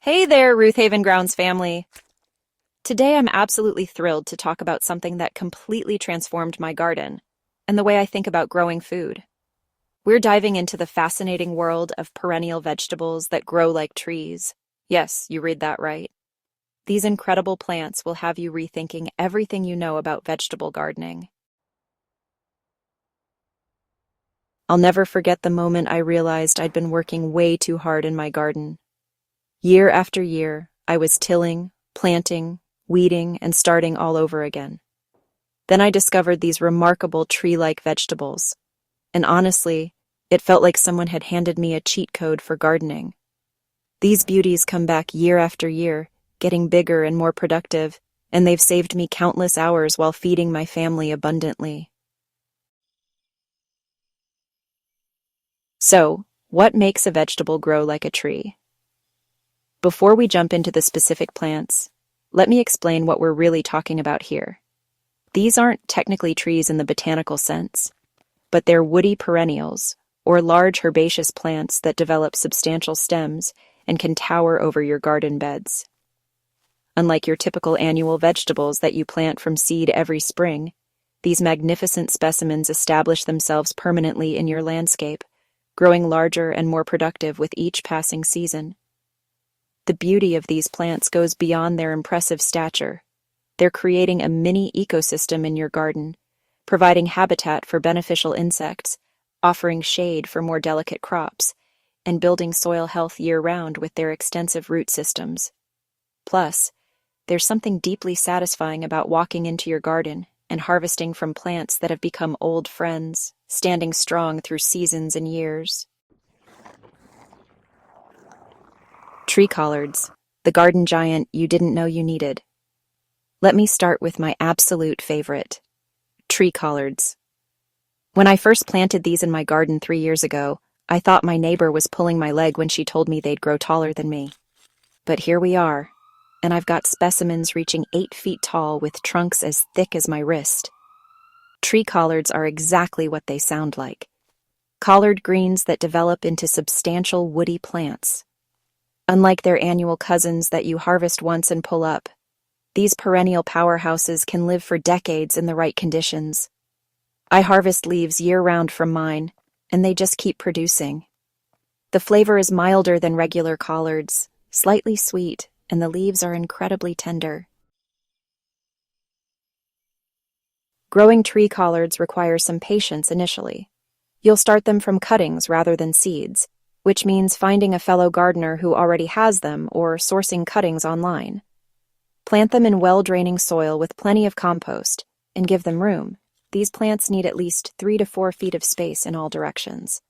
Hey there, Roothaven Grounds family. Today I'm absolutely thrilled to talk about something that completely transformed my garden and the way I think about growing food. We're diving into the fascinating world of perennial vegetables that grow like trees. Yes, you read that right. These incredible plants will have you rethinking everything you know about vegetable gardening. I'll never forget the moment I realized I'd been working way too hard in my garden. Year after year, I was tilling, planting, weeding, and starting all over again. Then I discovered these remarkable tree-like vegetables, and honestly, it felt like someone had handed me a cheat code for gardening. These beauties come back year after year, getting bigger and more productive, and they've saved me countless hours while feeding my family abundantly. So, what makes a vegetable grow like a tree? Before we jump into the specific plants, let me explain what we're really talking about here. These aren't technically trees in the botanical sense, but they're woody perennials, or large herbaceous plants that develop substantial stems and can tower over your garden beds. Unlike your typical annual vegetables that you plant from seed every spring, these magnificent specimens establish themselves permanently in your landscape, growing larger and more productive with each passing season. The beauty of these plants goes beyond their impressive stature. They're creating a mini ecosystem in your garden, providing habitat for beneficial insects, offering shade for more delicate crops, and building soil health year-round with their extensive root systems. Plus, there's something deeply satisfying about walking into your garden and harvesting from plants that have become old friends, standing strong through seasons and years. Tree collards, the garden giant you didn't know you needed. Let me start with my absolute favorite, tree collards. When I first planted these in my garden 3 years ago, I thought my neighbor was pulling my leg when she told me they'd grow taller than me. But here we are, and I've got specimens reaching 8 feet tall with trunks as thick as my wrist. Tree collards are exactly what they sound like. Collard greens that develop into substantial woody plants. Unlike their annual cousins that you harvest once and pull up, these perennial powerhouses can live for decades in the right conditions. I harvest leaves year-round from mine, and they just keep producing. The flavor is milder than regular collards, slightly sweet, and the leaves are incredibly tender. Growing tree collards requires some patience initially. You'll start them from cuttings rather than seeds, which means finding a fellow gardener who already has them or sourcing cuttings online. Plant them in well-draining soil with plenty of compost, and give them room. These plants need at least 3 to 4 feet of space in all directions.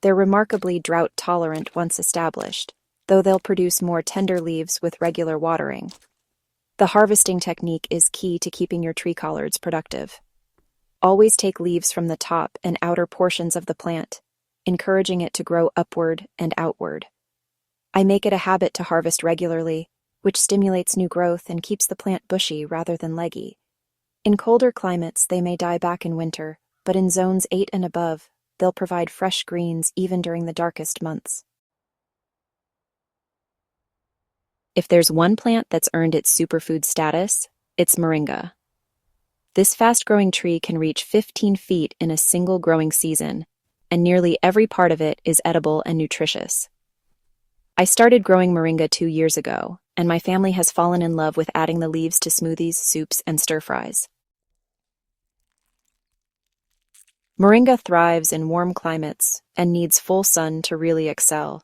They're remarkably drought-tolerant once established, though they'll produce more tender leaves with regular watering. The harvesting technique is key to keeping your tree collards productive. Always take leaves from the top and outer portions of the plant, encouraging it to grow upward and outward. I make it a habit to harvest regularly, which stimulates new growth and keeps the plant bushy rather than leggy. In colder climates, they may die back in winter, but in zones 8 and above, they'll provide fresh greens even during the darkest months. If there's one plant that's earned its superfood status, it's Moringa. This fast-growing tree can reach 15 feet in a single growing season, and nearly every part of it is edible and nutritious. I started growing Moringa 2 years ago, and my family has fallen in love with adding the leaves to smoothies, soups, and stir-fries. Moringa thrives in warm climates and needs full sun to really excel.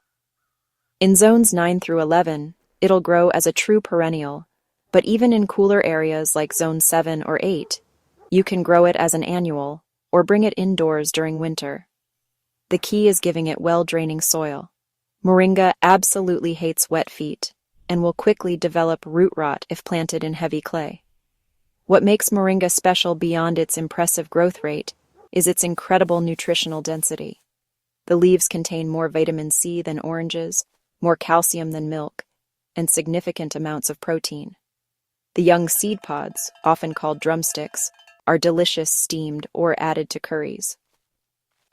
In zones 9 through 11, it'll grow as a true perennial, but even in cooler areas like zone 7 or 8, you can grow it as an annual or bring it indoors during winter. The key is giving it well-draining soil. Moringa absolutely hates wet feet and will quickly develop root rot if planted in heavy clay. What makes Moringa special beyond its impressive growth rate is its incredible nutritional density. The leaves contain more vitamin C than oranges, more calcium than milk, and significant amounts of protein. The young seed pods, often called drumsticks, are delicious steamed or added to curries.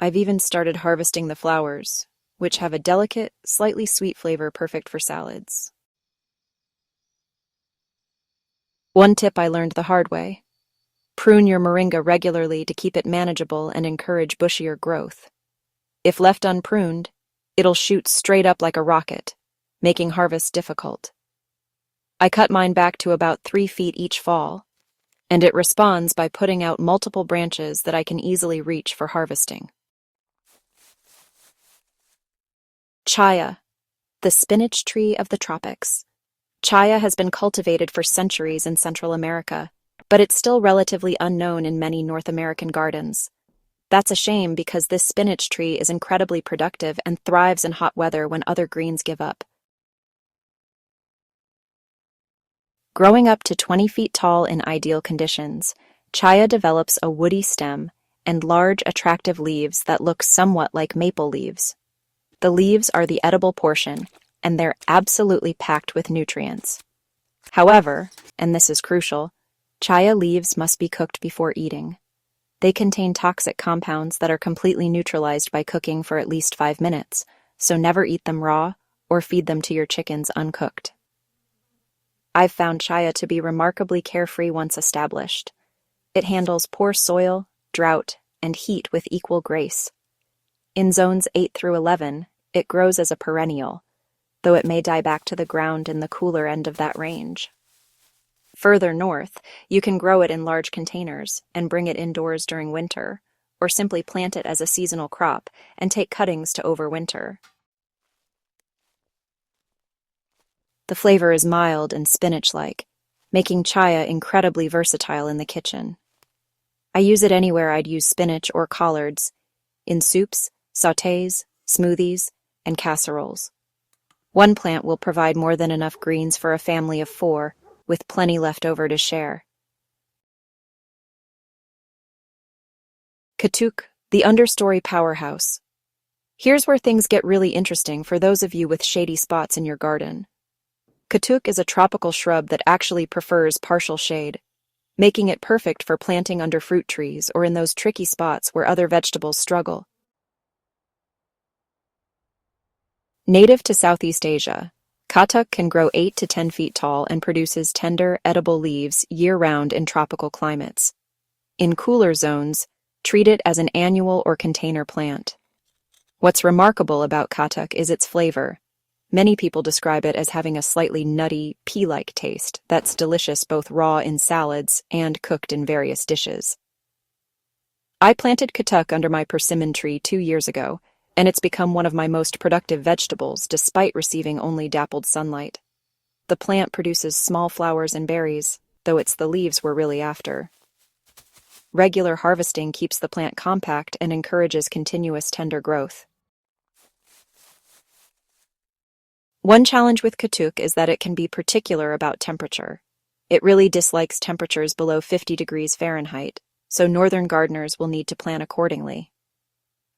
I've even started harvesting the flowers, which have a delicate, slightly sweet flavor perfect for salads. One tip I learned the hard way. Prune your moringa regularly to keep it manageable and encourage bushier growth. If left unpruned, it'll shoot straight up like a rocket, making harvest difficult. I cut mine back to about 3 feet each fall, and it responds by putting out multiple branches that I can easily reach for harvesting. Chaya, the spinach tree of the tropics. Chaya has been cultivated for centuries in Central America, but it's still relatively unknown in many North American gardens. That's a shame because this spinach tree is incredibly productive and thrives in hot weather when other greens give up. Growing up to 20 feet tall in ideal conditions, Chaya develops a woody stem and large, attractive leaves that look somewhat like maple leaves. The leaves are the edible portion, and they're absolutely packed with nutrients. However, and this is crucial, Chaya leaves must be cooked before eating. They contain toxic compounds that are completely neutralized by cooking for at least 5 minutes, so never eat them raw or feed them to your chickens uncooked. I've found Chaya to be remarkably carefree once established. It handles poor soil, drought, and heat with equal grace. In zones 8 through 11, it grows as a perennial, though it may die back to the ground in the cooler end of that range. Further north, you can grow it in large containers and bring it indoors during winter, or simply plant it as a seasonal crop and take cuttings to overwinter. The flavor is mild and spinach-like, making Chaya incredibly versatile in the kitchen. I use it anywhere I'd use spinach or collards, in soups, sautés, smoothies, and casseroles. One plant will provide more than enough greens for a family of 4, with plenty left over to share. Katuk, the understory powerhouse. Here's where things get really interesting for those of you with shady spots in your garden. Katuk is a tropical shrub that actually prefers partial shade, making it perfect for planting under fruit trees or in those tricky spots where other vegetables struggle. Native to Southeast Asia, Katuk can grow 8 to 10 feet tall and produces tender, edible leaves year-round in tropical climates. In cooler zones, treat it as an annual or container plant. What's remarkable about Katuk is its flavor. Many people describe it as having a slightly nutty, pea-like taste that's delicious both raw in salads and cooked in various dishes. I planted Katuk under my persimmon tree 2 years ago, and it's become one of my most productive vegetables despite receiving only dappled sunlight. The plant produces small flowers and berries, though it's the leaves we're really after. Regular harvesting keeps the plant compact and encourages continuous tender growth. One challenge with Katuk is that it can be particular about temperature. It really dislikes temperatures below 50 degrees Fahrenheit, so northern gardeners will need to plan accordingly.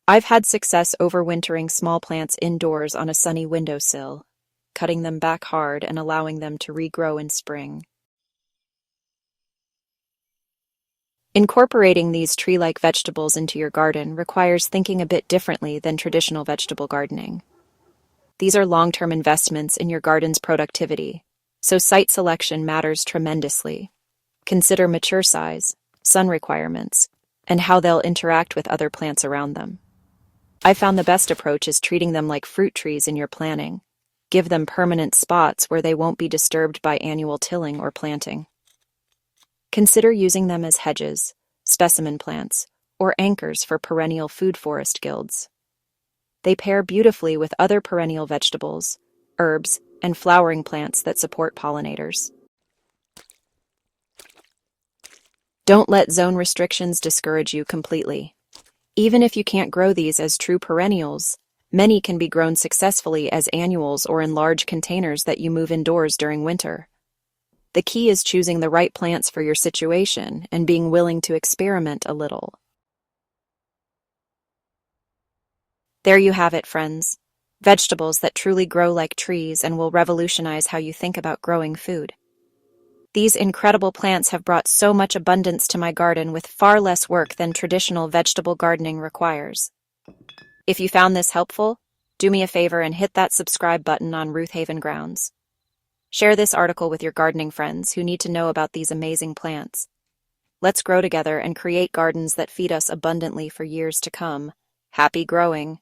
I've had success overwintering small plants indoors on a sunny windowsill, cutting them back hard and allowing them to regrow in spring. Incorporating these tree-like vegetables into your garden requires thinking a bit differently than traditional vegetable gardening. These are long-term investments in your garden's productivity, so site selection matters tremendously. Consider mature size, sun requirements, and how they'll interact with other plants around them. I found the best approach is treating them like fruit trees in your planning. Give them permanent spots where they won't be disturbed by annual tilling or planting. Consider using them as hedges, specimen plants, or anchors for perennial food forest guilds. They pair beautifully with other perennial vegetables, herbs, and flowering plants that support pollinators. Don't let zone restrictions discourage you completely. Even if you can't grow these as true perennials, many can be grown successfully as annuals or in large containers that you move indoors during winter. The key is choosing the right plants for your situation and being willing to experiment a little. There you have it, friends. Vegetables that truly grow like trees and will revolutionize how you think about growing food. These incredible plants have brought so much abundance to my garden with far less work than traditional vegetable gardening requires. If you found this helpful, do me a favor and hit that subscribe button on Roothaven Grounds. Share this article with your gardening friends who need to know about these amazing plants. Let's grow together and create gardens that feed us abundantly for years to come. Happy growing!